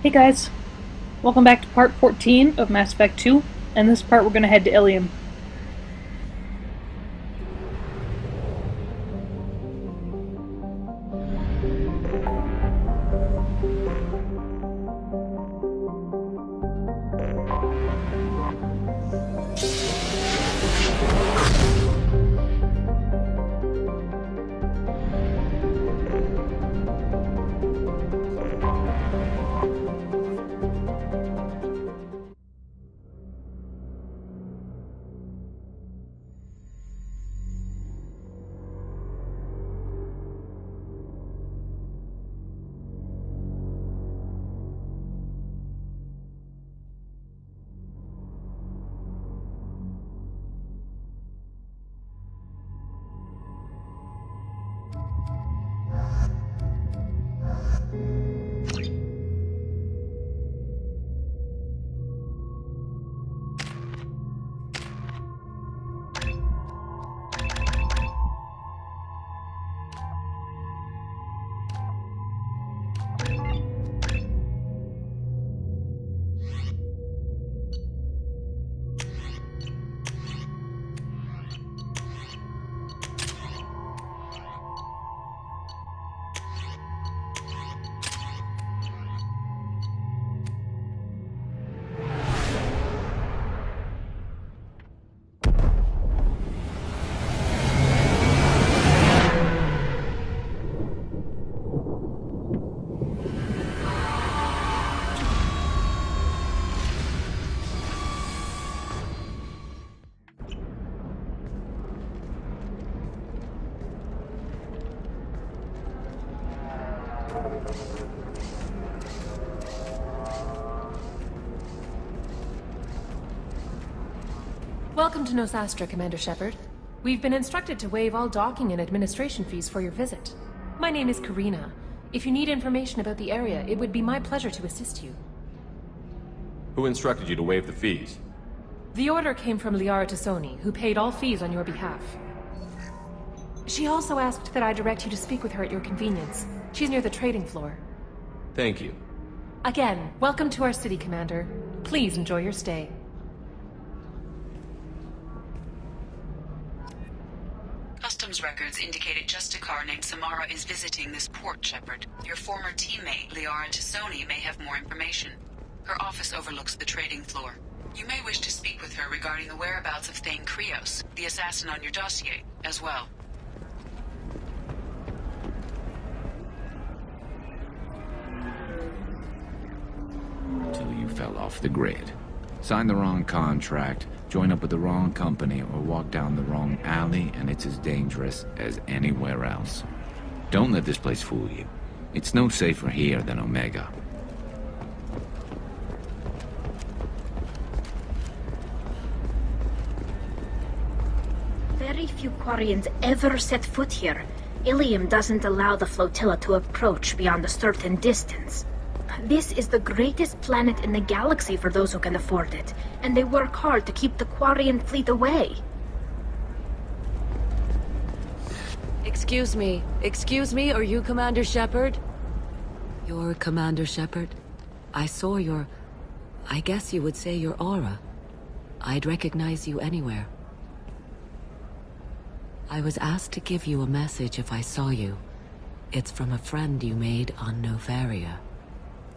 Hey guys, welcome back to part 14 of Mass Effect 2, and this part we're going to head to Illium. Welcome to Nosastra, Commander Shepard. We've been instructed to waive all docking and administration fees for your visit. My name is Karina. If you need information about the area, it would be my pleasure to assist you. Who instructed you to waive the fees? The order came from Liara T'Soni, who paid all fees on your behalf. She also asked that I direct you to speak with her at your convenience. She's near the trading floor. Thank you. Again, welcome to our city, Commander. Please enjoy your stay. Customs records indicate a justicar named Samara is visiting this port, Shepard. Your former teammate, Liara T'Soni, may have more information. Her office overlooks the trading floor. You may wish to speak with her regarding the whereabouts of Thane Krios, the assassin on your dossier, as well. Till you fell off the grid. Sign the wrong contract, join up with the wrong company, or walk down the wrong alley, and it's as dangerous as anywhere else. Don't let this place fool you. It's no safer here than Omega. Very few Quarians ever set foot here. Illium doesn't allow the flotilla to approach beyond a certain distance. This is the greatest planet in the galaxy for those who can afford it, and they work hard to keep the Quarian fleet away. Excuse me, are you Commander Shepard? You're Commander Shepard? I saw I guess you would say your aura. I'd recognize you anywhere. I was asked to give you a message if I saw you. It's from a friend you made on Novaria.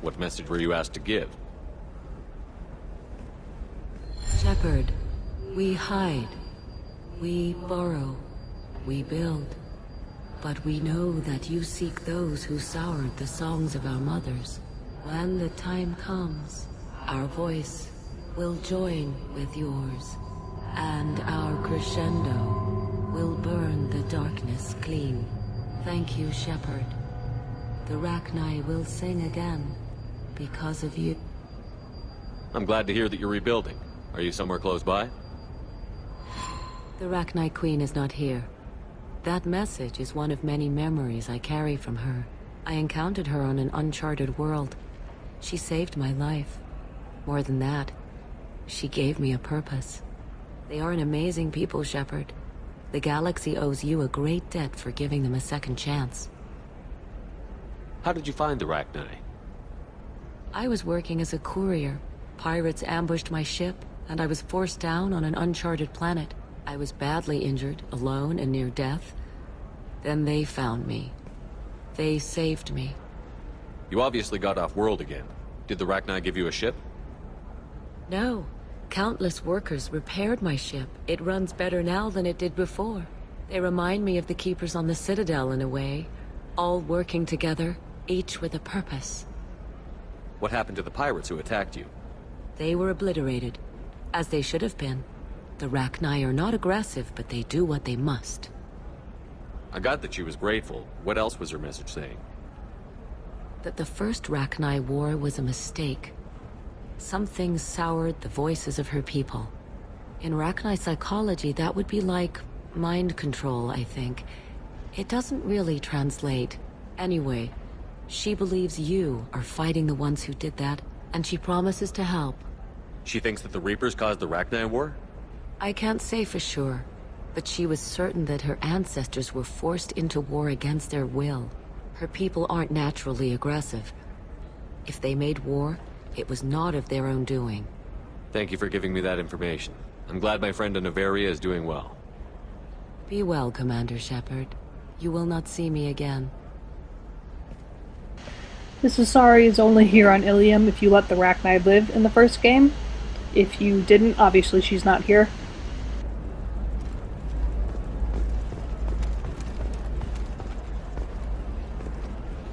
What message were you asked to give? Shepard, we hide. We burrow. We build. But we know that you seek those who soured the songs of our mothers. When the time comes, our voice will join with yours, and our crescendo will burn the darkness clean. Thank you, Shepard. The Rachni will sing again. Because of you. I'm glad to hear that you're rebuilding. Are you somewhere close by? The Rachni Queen is not here. That message is one of many memories I carry from her. I encountered her on an uncharted world. She saved my life. More than that, she gave me a purpose. They are an amazing people, Shepard. The galaxy owes you a great debt for giving them a second chance. How did you find the Rachni? I was working as a courier. Pirates ambushed my ship, and I was forced down on an uncharted planet. I was badly injured, alone and near death. Then they found me. They saved me. You obviously got off world again. Did the Rachni give you a ship? No. Countless workers repaired my ship. It runs better now than it did before. They remind me of the Keepers on the Citadel in a way. All working together, each with a purpose. What happened to the pirates who attacked you? They were obliterated, as they should have been. The Rachni are not aggressive, but they do what they must. I got that she was grateful. What else was her message saying? That the first Rachni war was a mistake. Something soured the voices of her people. In Rachni psychology, that would be like mind control, I think. It doesn't really translate. Anyway, she believes you are fighting the ones who did that, and she promises to help. She thinks that the Reapers caused the Rachni war? I can't say for sure, but she was certain that her ancestors were forced into war against their will. Her people aren't naturally aggressive. If they made war, it was not of their own doing. Thank you for giving me that information. I'm glad my friend in Noveria is doing well. Be well, Commander Shepard. You will not see me again. This Asari is only here on Illium if you let the Rachni live in the first game. If you didn't, obviously she's not here.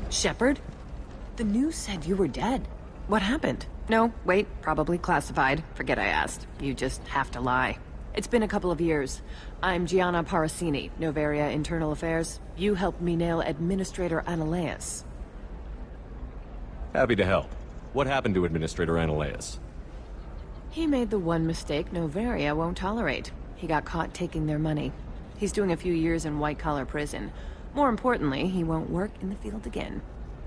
Shepard? The news said you were dead. What happened? No, wait, probably classified. Forget I asked. You just have to lie. It's been a couple of years. I'm Gianna Parasini, Noveria Internal Affairs. You helped me nail Administrator Analeas. Happy to help. What happened to Administrator Analeas? He made the one mistake Noveria won't tolerate. He got caught taking their money. He's doing a few years in white-collar prison. More importantly, he won't work in the field again.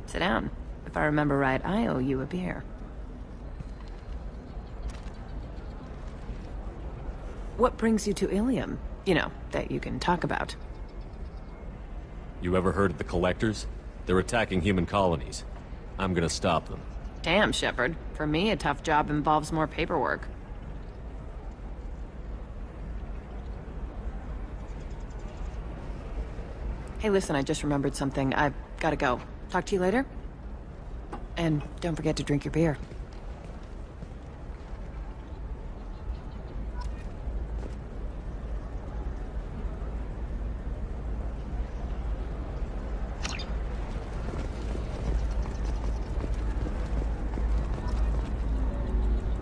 Sit down. If I remember right, I owe you a beer. What brings you to Illium? You know, that you can talk about. You ever heard of the Collectors? They're attacking human colonies. I'm gonna stop them. Damn, Shepard. For me, a tough job involves more paperwork. Hey, listen, I just remembered something. I've gotta go. Talk to you later? And don't forget to drink your beer.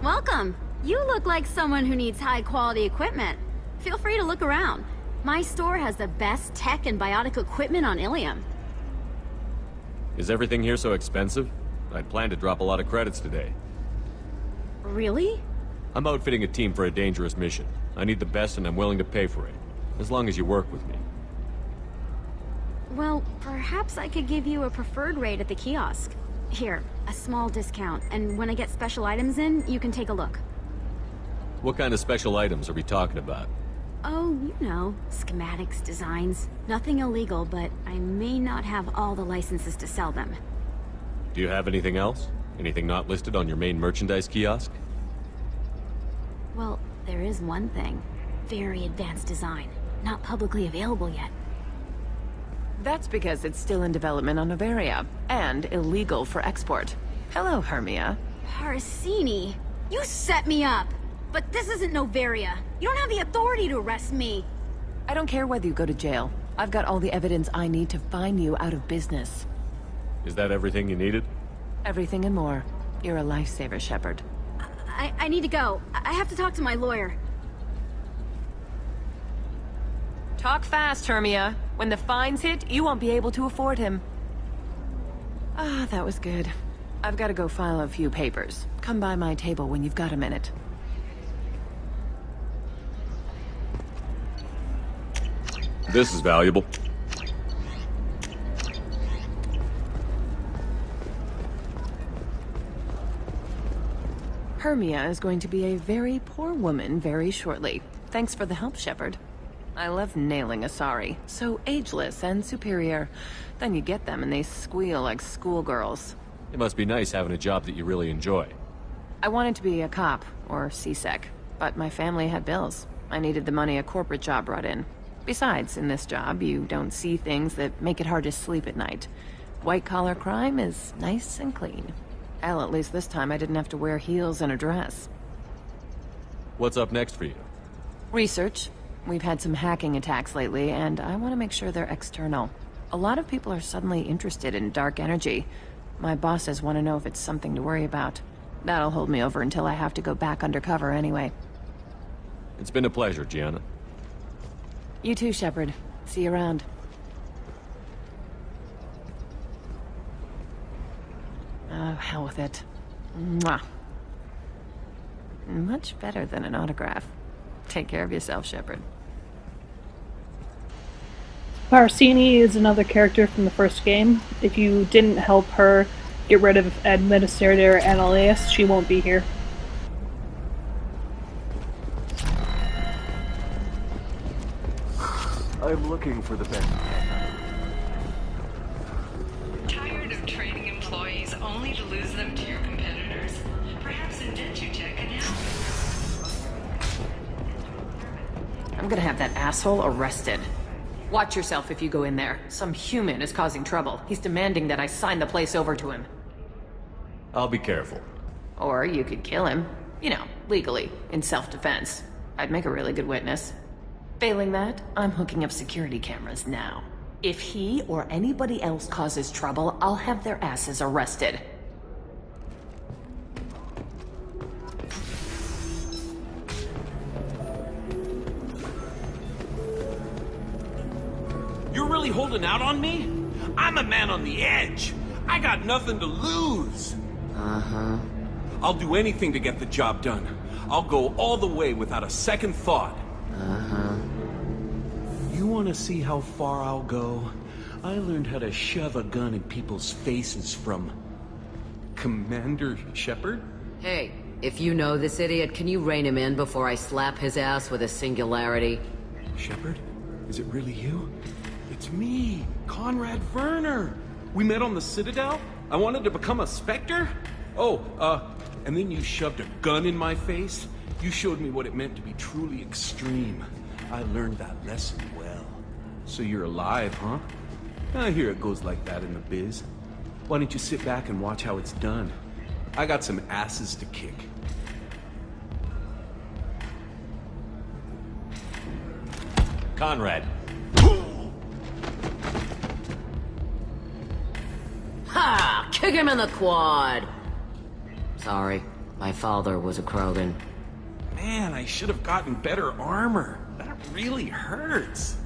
Welcome. You look like someone who needs high-quality equipment. Feel free to look around. My store has the best tech and biotic equipment on Illium. Is everything here so expensive? I'd planned to drop a lot of credits today. Really? I'm outfitting a team for a dangerous mission. I need the best and I'm willing to pay for it. As long as you work with me. Well, perhaps I could give you a preferred rate at the kiosk. Here, a small discount, and when I get special items in, you can take a look. What kind of special items are we talking about? Oh, you know, schematics, designs. Nothing illegal, but I may not have all the licenses to sell them. Do you have anything else? Anything not listed on your main merchandise kiosk? Well, there is one thing. Very advanced design. Not publicly available yet. That's because it's still in development on Noveria, and illegal for export. Hello, Hermia. Parasini, you set me up! But this isn't Noveria. You don't have the authority to arrest me. I don't care whether you go to jail. I've got all the evidence I need to find you out of business. Is that everything you needed? Everything and more. You're a lifesaver, Shepard. I need to go. I have to talk to my lawyer. Talk fast, Hermia. When the fines hit, you won't be able to afford him. Ah, that was good. I've got to go file a few papers. Come by my table when you've got a minute. This is valuable. Hermia is going to be a very poor woman very shortly. Thanks for the help, Shepard. I love nailing Asari. So ageless and superior. Then you get them and they squeal like schoolgirls. It must be nice having a job that you really enjoy. I wanted to be a cop, or CSEC, but my family had bills. I needed the money a corporate job brought in. Besides, in this job, you don't see things that make it hard to sleep at night. White-collar crime is nice and clean. Hell, at least this time I didn't have to wear heels and a dress. What's up next for you? Research. We've had some hacking attacks lately, and I want to make sure they're external. A lot of people are suddenly interested in dark energy. My bosses want to know if it's something to worry about. That'll hold me over until I have to go back undercover anyway. It's been a pleasure, Gianna. You too, Shepard. See you around. Oh, hell with it. Mwah. Much better than an autograph. Take care of yourself, Shepard. Parsini is another character from the first game. If you didn't help her get rid of Administrator Annelius, she won't be here. I'm looking for the best. Tired of trading employees only to lose them to your competitors? Perhaps Indentutech can help. I'm gonna have that asshole arrested. Watch yourself if you go in there. Some human is causing trouble. He's demanding that I sign the place over to him. I'll be careful. Or you could kill him. You know, legally, in self-defense. I'd make a really good witness. Failing that, I'm hooking up security cameras now. If he or anybody else causes trouble, I'll have their asses arrested. You're really holding out on me? I'm a man on the edge. I got nothing to lose. Uh-huh. I'll do anything to get the job done. I'll go all the way without a second thought. Uh-huh. You want to see how far I'll go? I learned how to shove a gun in people's faces from Commander Shepard. Hey, if you know this idiot, can you rein him in before I slap his ass with a singularity? Shepard? Is it really you? It's me, Conrad Verner. We met on the Citadel. I wanted to become a Spectre. Oh, and then you shoved a gun in my face. You showed me what it meant to be truly extreme. I learned that lesson well. So you're alive, huh? I hear it goes like that in the biz. Why don't you sit back and watch how it's done? I got some asses to kick. Conrad. Ha! Kick him in the quad! Sorry, my father was a Krogan. Man, I should have gotten better armor. That really hurts.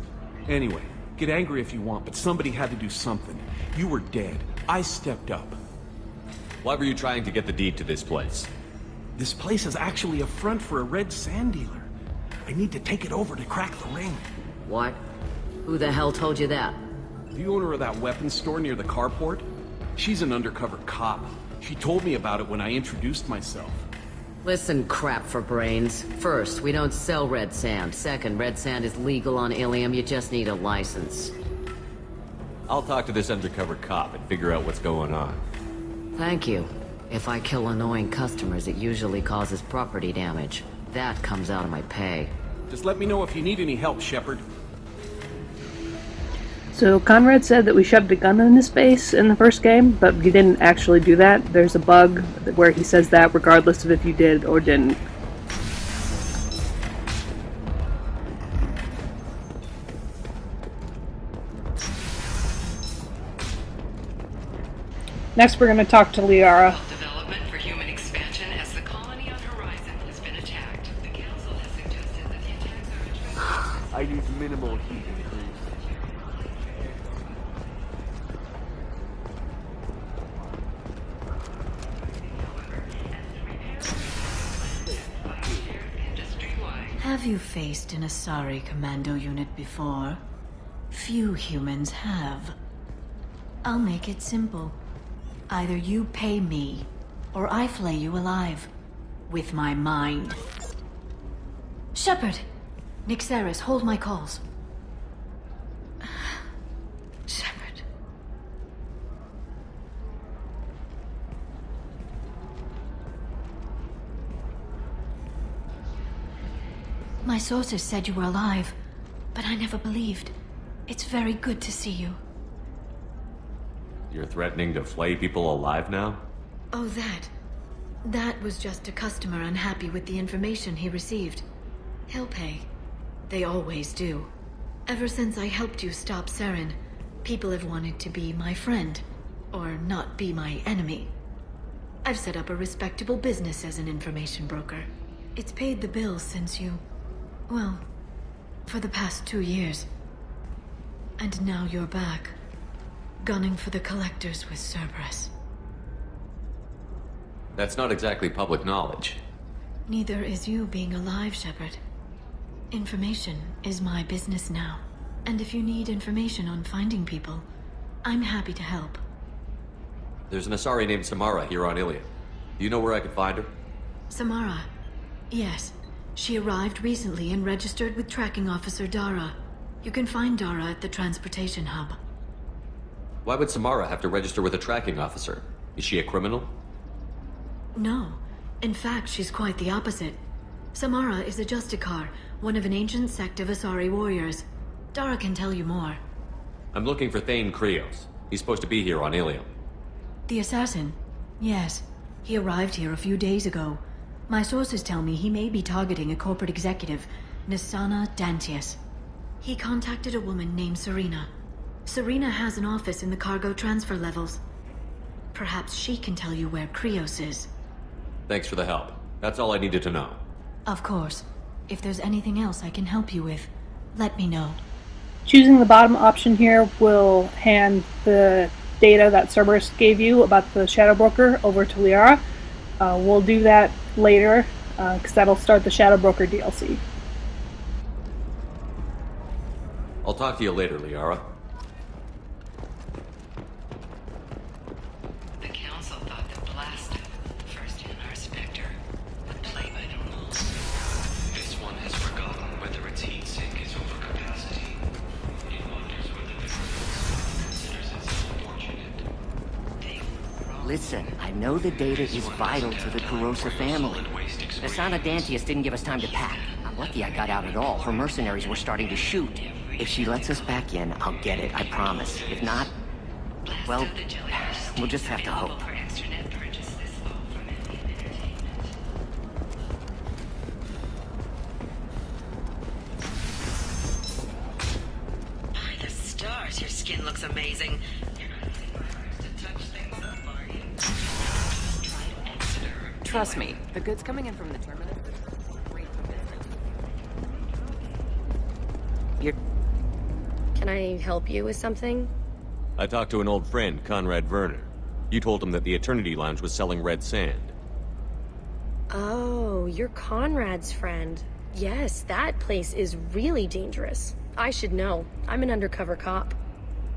Anyway, get angry if you want, but somebody had to do something. You were dead. I stepped up. Why were you trying to get the deed to this place? This place is actually a front for a red sand dealer. I need to take it over to crack the ring. What? Who the hell told you that? The owner of that weapons store near the carport? She's an undercover cop. She told me about it when I introduced myself. Listen, crap for brains. First, we don't sell red sand. Second, red sand is legal on Illium. You just need a license. I'll talk to this undercover cop and figure out what's going on. Thank you. If I kill annoying customers, it usually causes property damage. That comes out of my pay. Just let me know if you need any help, Shepard. So Conrad said that we shoved a gun in his face in the first game, but we didn't actually do that. There's a bug where he says that regardless of if you did or didn't. Next we're going to talk to Liara. Development for human expansion as the colony on Horizon has been attacked. The Council has suggested that the attacks are I need minimal heat increase. Have you faced an Asari commando unit before? Few humans have. I'll make it simple. Either you pay me, or I flay you alive. With my mind. Shepard! Nixeris, hold my calls. Shepard. My sources said you were alive, but I never believed. It's very good to see you. You're threatening to flay people alive now? Oh, That was just a customer unhappy with the information he received. He'll pay. They always do. Ever since I helped you stop Saren, people have wanted to be my friend, or not be my enemy. I've set up a respectable business as an information broker. It's paid the bills since you... well, for the past 2 years. And now you're back, gunning for the collectors with Cerberus. That's not exactly public knowledge. Neither is you being alive, Shepard. Information is my business now. And if you need information on finding people, I'm happy to help. There's an Asari named Samara here on Illium. Do you know where I could find her? Samara. Yes. She arrived recently and registered with Tracking Officer Dara. You can find Dara at the transportation hub. Why would Samara have to register with a tracking officer? Is she a criminal? No. In fact, she's quite the opposite. Samara is a justicar, one of an ancient sect of Asari warriors. Dara can tell you more. I'm looking for Thane Krios. He's supposed to be here on Illium. The assassin? Yes. He arrived here a few days ago. My sources tell me he may be targeting a corporate executive, Nisana Dantius. He contacted a woman named Serena. Serena has an office in the cargo transfer levels. Perhaps she can tell you where Krios is. Thanks for the help. That's all I needed to know. Of course. If there's anything else I can help you with, let me know. Choosing the bottom option here will hand the data that Cerberus gave you about the Shadow Broker over to Liara. We'll do that later, because that'll start the Shadow Broker DLC. I'll talk to you later, Liara. The Council thought that blasting first in our Spectre would play by the rules. This one has forgotten whether its heat sink is overcapacity. It wonders whether the Crew considers itself fortunate. Listen, I know the data is vital to the Kurosa family. Nisana Dantius didn't give us time to pack. I'm lucky I got out at all. Her mercenaries were starting to shoot. If she lets us back in, I'll get it, I promise. If not, well, we'll just have to hope. By the stars, your skin looks amazing. Trust me, the goods coming in from the terminus are great for business. Can I help you with something? I talked to an old friend, Conrad Verner. You told him that the Eternity Lounge was selling red sand. Oh, you're Conrad's friend. Yes, that place is really dangerous. I should know. I'm an undercover cop.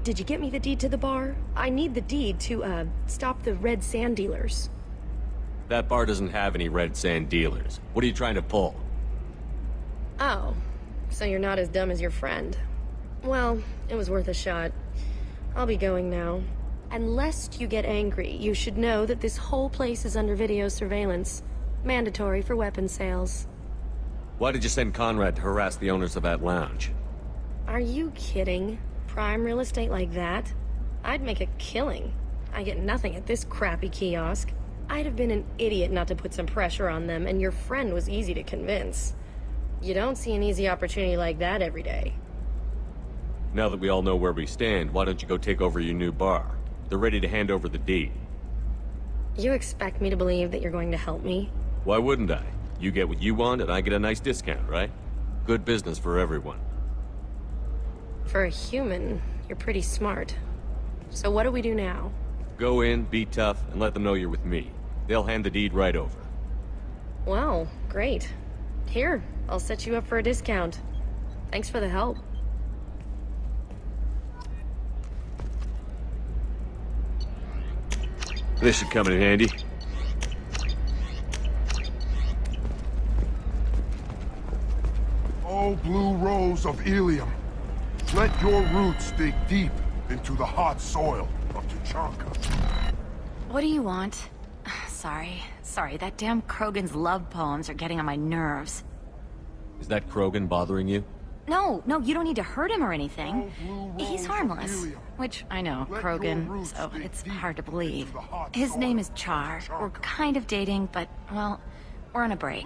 Did you get me the deed to the bar? I need the deed to, stop the red sand dealers. That bar doesn't have any red sand dealers. What are you trying to pull? Oh, so you're not as dumb as your friend. Well, it was worth a shot. I'll be going now. And lest you get angry, you should know that this whole place is under video surveillance. Mandatory for weapon sales. Why did you send Conrad to harass the owners of that lounge? Are you kidding? Prime real estate like that? I'd make a killing. I get nothing at this crappy kiosk. I'd have been an idiot not to put some pressure on them, and your friend was easy to convince. You don't see an easy opportunity like that every day. Now that we all know where we stand, why don't you go take over your new bar? They're ready to hand over the deed. You expect me to believe that you're going to help me? Why wouldn't I? You get what you want, and I get a nice discount, right? Good business for everyone. For a human, you're pretty smart. So what do we do now? Go in, be tough, and let them know you're with me. They'll hand the deed right over. Well, great. Here, I'll set you up for a discount. Thanks for the help. This should come in handy. Oh, blue rose of Illium, let your roots dig deep into the hot soil of Tuchanka. What do you want? Sorry, that damn Krogan's love poems are getting on my nerves. Is that Krogan bothering you? No, you don't need to hurt him or anything. He's harmless. Which, I know, Krogan, so it's hard to believe. His name is Char. We're kind of dating, but, well, we're on a break.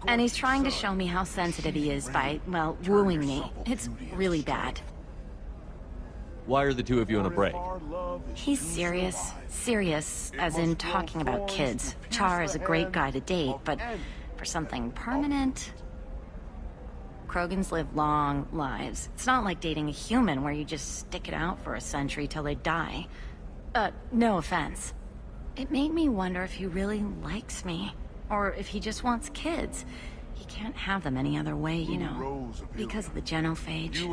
And he's trying to show me how sensitive he is by, well, wooing me. It's really bad. Why are the two of you on a break? He's serious. Serious, as in talking about kids. Char is a great guy to date, but for something permanent... Krogans live long lives. It's not like dating a human where you just stick it out for a century till they die. No offense. It made me wonder if he really likes me, or if he just wants kids. He can't have them any other way, you know, because of the genophage.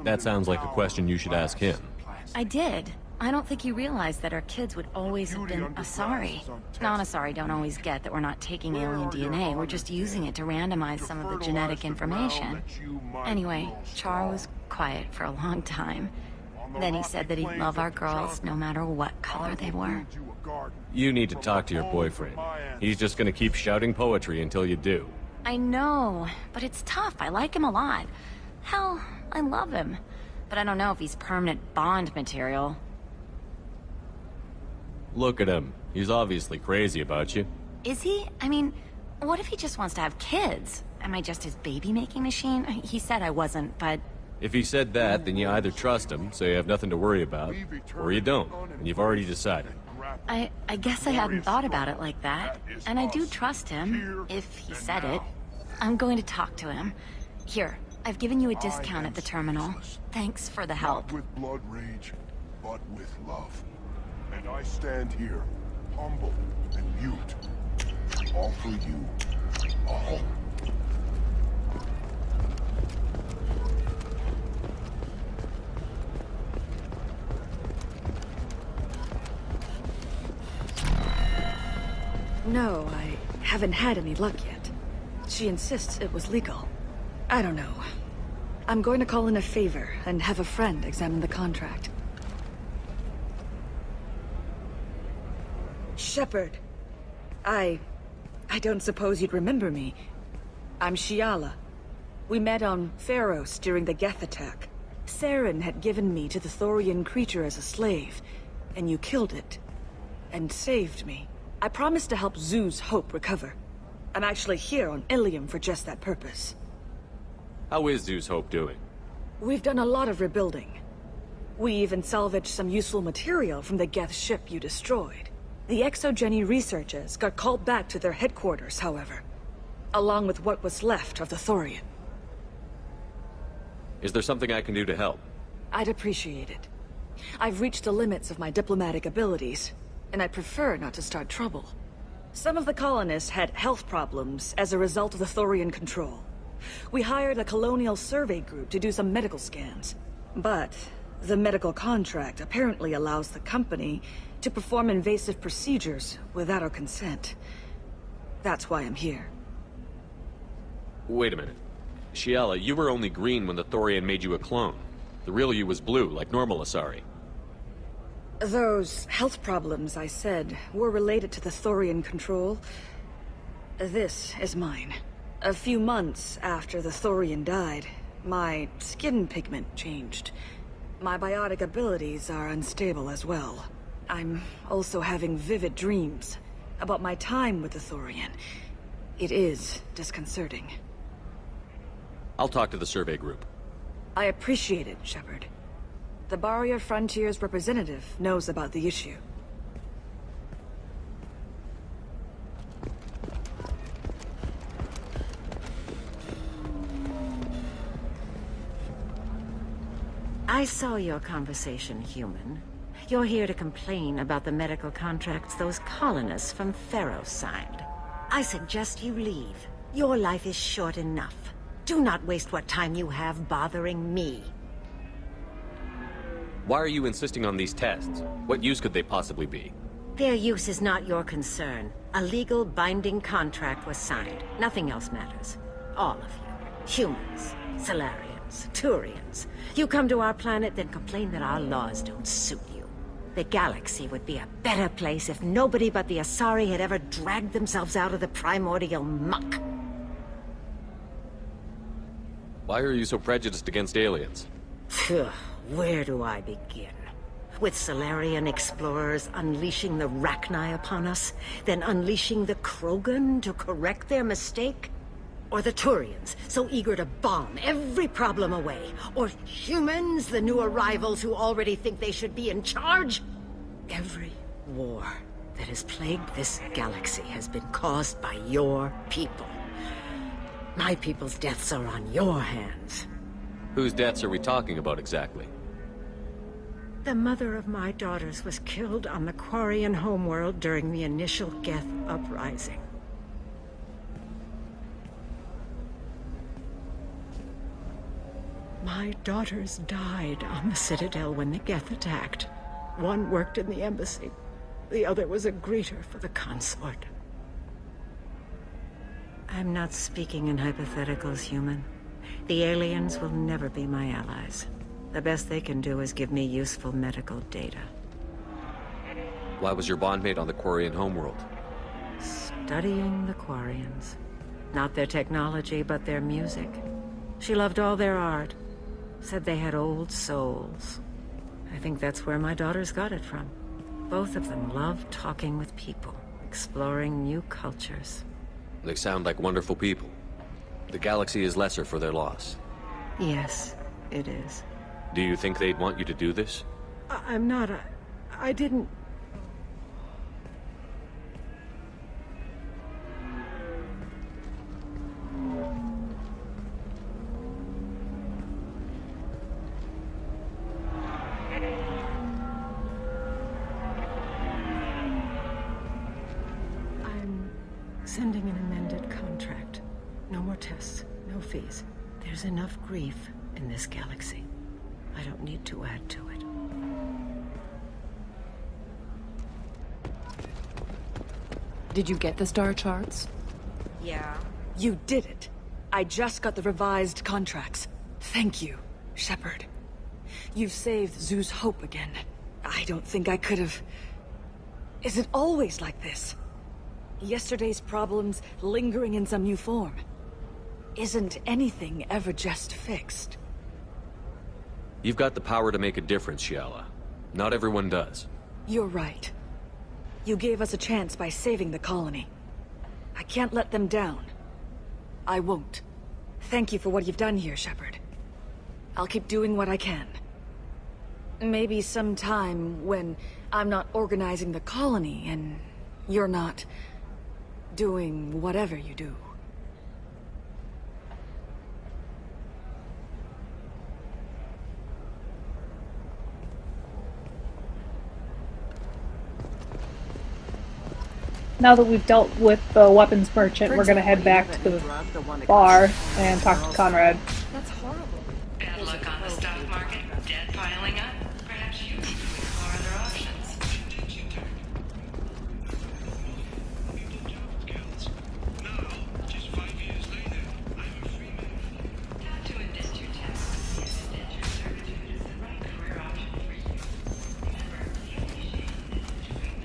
That sounds like a question you should ask him. I did. I don't think he realized that our kids would always have been Asari. Non-Asari don't always get that we're not taking alien DNA, we're just using it to randomize some of the genetic information. Anyway, Char was quiet for a long time. Then he said that he'd love our girls no matter what color they were. You need to talk to your boyfriend. He's just gonna keep shouting poetry until you do. I know, but it's tough. I like him a lot. Hell, I love him. But I don't know if he's permanent Bond material. Look at him. He's obviously crazy about you. Is he? I mean, what if he just wants to have kids? Am I just his baby-making machine? He said I wasn't, but... If he said that, then you either trust him, so you have nothing to worry about, or you don't, and you've already decided. I guess I hadn't thought about it like that. And I do trust him, if he said it. I'm going to talk to him. Here, I've given you a discount at the terminal. Thanks for the help. Not with blood rage, but with love. And I stand here, humble and mute. All for you. All. No, I haven't had any luck yet. She insists it was legal. I don't know. I'm going to call in a favor and have a friend examine the contract. Shepard. I don't suppose you'd remember me. I'm Shiala. We met on Pharos during the Geth attack. Saren had given me to the Thorian creature as a slave, and you killed it. And saved me. I promised to help Zoo's Hope recover. I'm actually here on Illium for just that purpose. How is Zoo's Hope doing? We've done a lot of rebuilding. We even salvaged some useful material from the Geth ship you destroyed. The Exogeny researchers got called back to their headquarters, however, along with what was left of the Thorian. Is there something I can do to help? I'd appreciate it. I've reached the limits of my diplomatic abilities, and I prefer not to start trouble. Some of the colonists had health problems as a result of the Thorian control. We hired a colonial survey group to do some medical scans. But the medical contract apparently allows the company to perform invasive procedures without our consent. That's why I'm here. Wait a minute. Shiala, you were only green when the Thorian made you a clone. The real you was blue, like normal Asari. Those health problems I said were related to the Thorian control. This is mine. A few months after the Thorian died, my skin pigment changed. My biotic abilities are unstable as well. I'm also having vivid dreams about my time with the Thorian. It is disconcerting. I'll talk to the survey group. I appreciate it, Shepard. The Barrier Frontiers representative knows about the issue. I saw your conversation, human. You're here to complain about the medical contracts those colonists from Pharos signed. I suggest you leave. Your life is short enough. Do not waste what time you have bothering me. Why are you insisting on these tests? What use could they possibly be? Their use is not your concern. A legal binding contract was signed. Nothing else matters. All of you. Humans, Solarians, Turians. You come to our planet, then complain that our laws don't suit you. The galaxy would be a better place if nobody but the Asari had ever dragged themselves out of the primordial muck. Why are you so prejudiced against aliens? Phew, where do I begin? With Solarian explorers unleashing the Rachni upon us, then unleashing the Krogan to correct their mistake? Or the Turians, so eager to bomb every problem away? Or humans, the new arrivals who already think they should be in charge? Every war that has plagued this galaxy has been caused by your people. My people's deaths are on your hands. Whose deaths are we talking about exactly? The mother of my daughters was killed on the Quarian homeworld during the initial Geth uprising. My daughters died on the Citadel when the Geth attacked. One worked in the embassy. The other was a greeter for the consort. I'm not speaking in hypotheticals, human. The aliens will never be my allies. The best they can do is give me useful medical data. Why was your bondmate on the Quarian homeworld? Studying the Quarians. Not their technology, but their music. She loved all their art. Said they had old souls. I think that's where my daughters got it from. Both of them loved talking with people, exploring new cultures. They sound like wonderful people. The galaxy is lesser for their loss. Yes, it is. Do you think they'd want you to do this? I'm not I didn't... I'm sending an amended contract. No more tests, no fees. There's enough grief in this galaxy. I don't need to add to it. Did you get the star charts? Yeah. You did it. I just got the revised contracts. Thank you, Shepard. You've saved Zoo's hope again. I don't think I could have... Is it always like this? Yesterday's problems lingering in some new form. Isn't anything ever just fixed? You've got the power to make a difference, Shiala. Not everyone does. You're right. You gave us a chance by saving the colony. I can't let them down. I won't. Thank you for what you've done here, Shepard. I'll keep doing what I can. Maybe sometime when I'm not organizing the colony and you're not doing whatever you do. Now that we've dealt with the weapons merchant, we're gonna head back to the bar and talk to Conrad. That's horrible. Bad luck on the stock market, debt piling up. Perhaps you should explore other options. Time to enlist your tax. Indentured servitude is the right career option for you. Remember, the only shame is to treat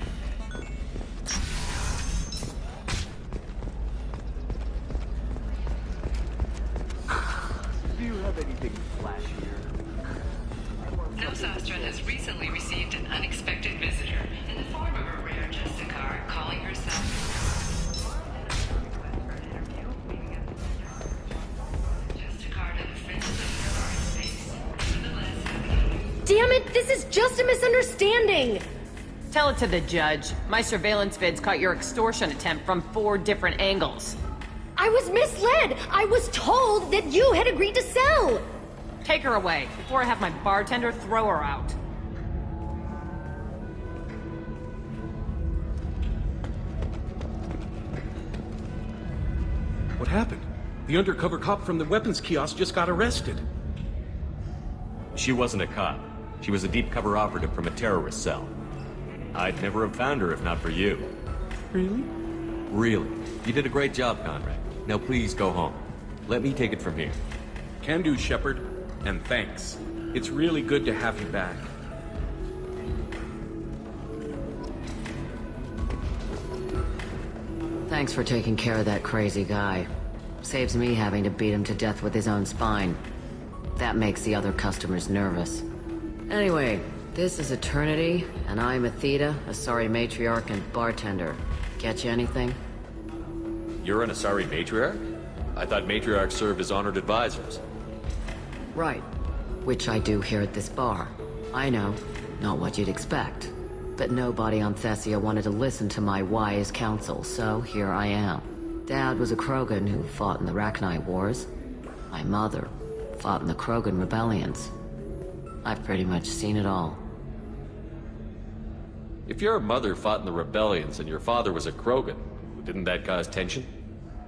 Do you have anything flashier? Nosastron has recently received an unexpected visitor in the form of a rare justicar calling herself... Justicar to the fringes of the space. Damn it, this is just a misunderstanding! Tell it to the judge. My surveillance vids caught your extortion attempt from 4 different angles. I was misled! I was told that you had agreed to sell! Take her away, before I have my bartender throw her out. What happened? The undercover cop from the weapons kiosk just got arrested. She wasn't a cop. She was a deep cover operative from a terrorist cell. I'd never have found her if not for you. Really? Really. You did a great job, Conrad. Now please go home. Let me take it from here. Can do, Shepard. And thanks. It's really good to have you back. Thanks for taking care of that crazy guy. Saves me having to beat him to death with his own spine. That makes the other customers nervous. Anyway, this is Eternity, and I'm Athena, a sorry matriarch and bartender. Get you anything? You're an Asari matriarch? I thought matriarchs served as honored advisors. Right. Which I do here at this bar. I know, not what you'd expect. But nobody on Thessia wanted to listen to my wise counsel, so here I am. Dad was a Krogan who fought in the Rachni Wars. My mother fought in the Krogan rebellions. I've pretty much seen it all. If your mother fought in the rebellions and your father was a Krogan, didn't that cause tension?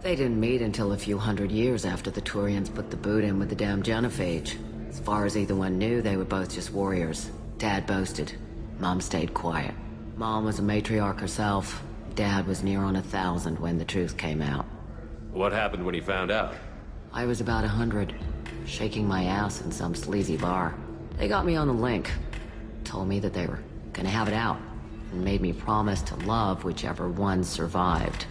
They didn't meet until a few hundred years after the Turians put the boot in with the damn genophage. As far as either one knew, they were both just warriors. Dad boasted. Mom stayed quiet. Mom was a matriarch herself. Dad was near on 1,000 when the truth came out. What happened when he found out? I was about 100, shaking my ass in some sleazy bar. They got me on the link. Told me that they were gonna have it out, and made me promise to love whichever one survived.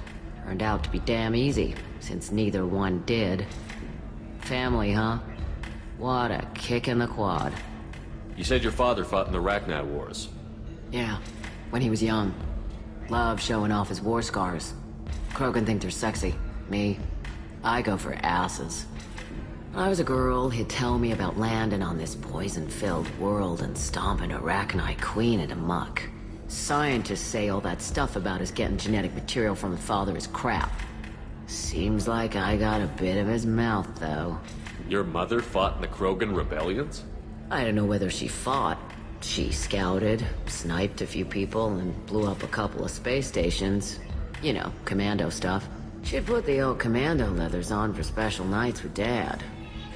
Turned out to be damn easy, since neither one did. Family, huh? What a kick in the quad. You said your father fought in the Rachni Wars. Yeah, when he was young. Loved showing off his war scars. Krogan think they're sexy. Me, I go for asses. When I was a girl, he'd tell me about landing on this poison-filled world and stomping a Rachni queen into muck. Scientists say all that stuff about us getting genetic material from the father is crap. Seems like I got a bit of his mouth, though. Your mother fought in the Krogan rebellions? I don't know whether she fought. She scouted, sniped a few people, and blew up a couple of space stations. You know, commando stuff. She'd put the old commando leathers on for special nights with Dad.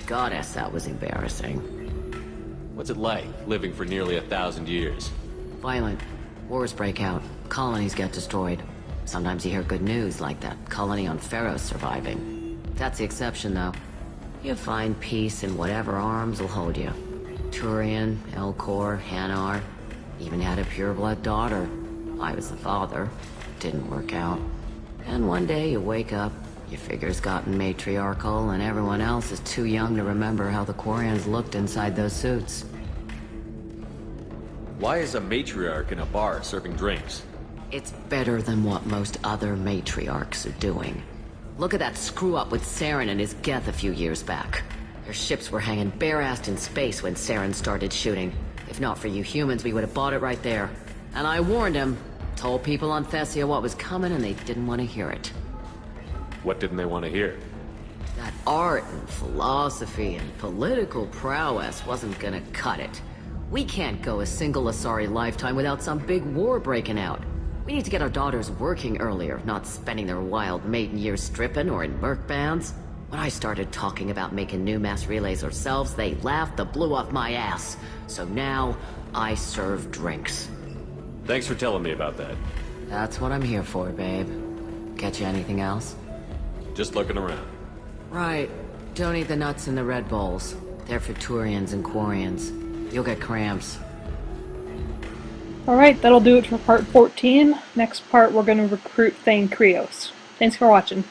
Goddess, that was embarrassing. What's it like, living for nearly 1,000 years? Violent. Wars break out. Colonies get destroyed. Sometimes you hear good news, like that colony on Pharaoh surviving. That's the exception, though. You find peace in whatever arms will hold you. Turian, Elcor, Hanar. Even had a pureblood daughter. I was the father. Didn't work out. And one day you wake up, your figure's gotten matriarchal, and everyone else is too young to remember how the Quarians looked inside those suits. Why is a matriarch in a bar serving drinks? It's better than what most other matriarchs are doing. Look at that screw-up with Saren and his Geth a few years back. Their ships were hanging bare-assed in space when Saren started shooting. If not for you humans, we would have bought it right there. And I warned him. Told people on Thessia what was coming, and they didn't want to hear it. What didn't they want to hear? That art and philosophy and political prowess wasn't gonna cut it. We can't go a single Asari lifetime without some big war breaking out. We need to get our daughters working earlier, not spending their wild maiden years stripping or in merc bands. When I started talking about making new mass relays ourselves, they laughed the blue off my ass. So now, I serve drinks. Thanks for telling me about that. That's what I'm here for, babe. Get you anything else? Just looking around. Right. Don't eat the nuts in the Red Bowls. They're for Turians and Quarians. You'll get cramps. Alright, that'll do it for part 14. Next part, we're going to recruit Thane Krios. Thanks for watching.